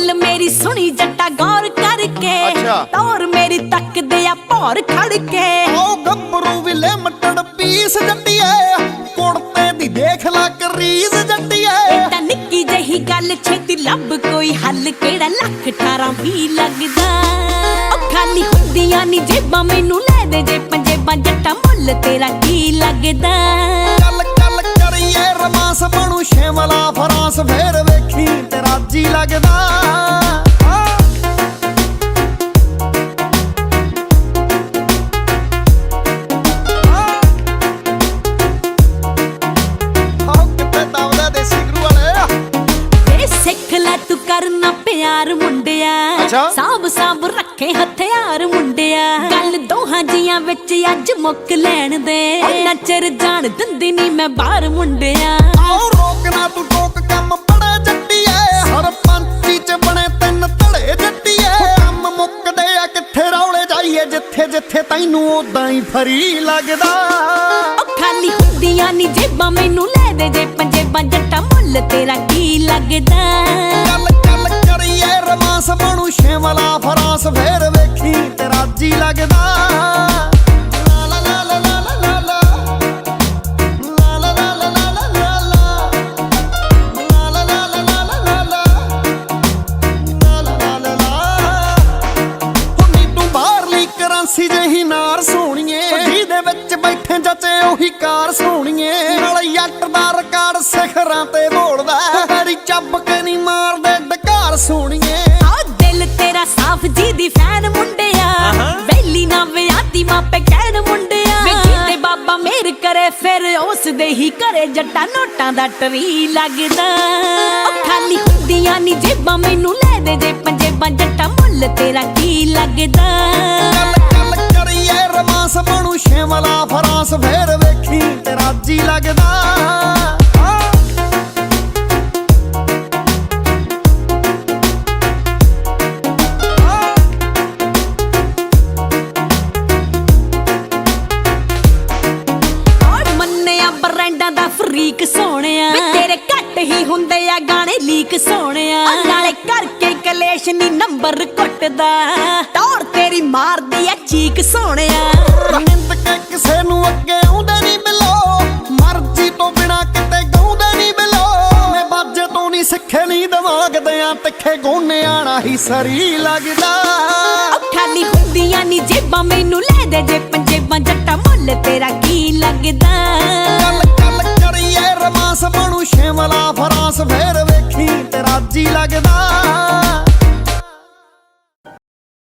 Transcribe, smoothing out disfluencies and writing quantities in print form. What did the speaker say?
गल मेरी सुनी जट्टा गौर करके तौर मेरी तक दे भौर खड़ के गब्बरू भी लिमिटेड पीस जट्टिए कुड़ते दी देख ला करीज जट्टिए एटा निक्की जही गल छेती लब कोई हल केड़ा लख 18 भी लगदा खाली हुंदियां नी जेबां मैनू ले दे जे पंजेबां जट्टा मुल तेरा की लगदा चल चल करिए रमास बनू शिमला फ्रांस फेर वेखी तेरा जी लगदा करना प्यार मुंडिया साब साब रखे हथियार मुंडिया गल दोहां जियां विच अज मुक लैण दे नचर जान दिंदी नी मैं बाहर मुंडिया रोकना तू टोक कम बड़ा जट्टिए हर पंची च बने तिन धड़े जट्टिए कम मुकदे आ किथे रौले जाइए जिथे जिथे तैनू ओदां ही फरी लगदा खाली हुंदियां नी जेबां मैनू ले दे जे पंजेबां जट्टा मुल तेरा की लगदा रमास बनू शिमला फ्रांस फेर वेखी तेरा जी लगदा करंसी जही नार सोहणीए जिहदे विच बैठे जचे ओही कार सोहणीए नाल जट दा रिकार्ड सिखरां ते बोलदा तेरी ਚੱਬ के नहीं मारदे डकार सोहणीए दिल तेरा साफ जी दी फैन मुंडिया वेली ना विआती मापे कहन मुंडिया वेखी ते बाबा मेहर करे फिर उस दे ही करे जट्टा नोटां दा टरी लगदा खाली हुंदियां नी जेबां मैनू ले दे जे पंजेबां जट्टा मुल तेरा की लगदा रमास बनू शिमला फ्रांस फेर वेखी तेरा जी लगदा ब्रांडां दा फ्रीक सोहणिया तेरे घट ही हुंदे आ गाने लीक सोहणिया नाले करके कलेश नी नंबर कुटदा टौर तेरी मारदी आ चीक सोहणिया निंद के किसे नू अगे आउंदे नी मिलो मर्जी तो बिना किते गाउंदे नी मिलो मैं बाजे तो नी सिखे नी दिमाग दियां तिखे गोने आना ही सरी लगदा खाली हुंदियां नी जेबां मैनू ले दे जे पंजेबां जट्टा मुल तेरा की लगदा रमास बनू शिमला फ्रांस फेर वेखी तेरा जी लगदा।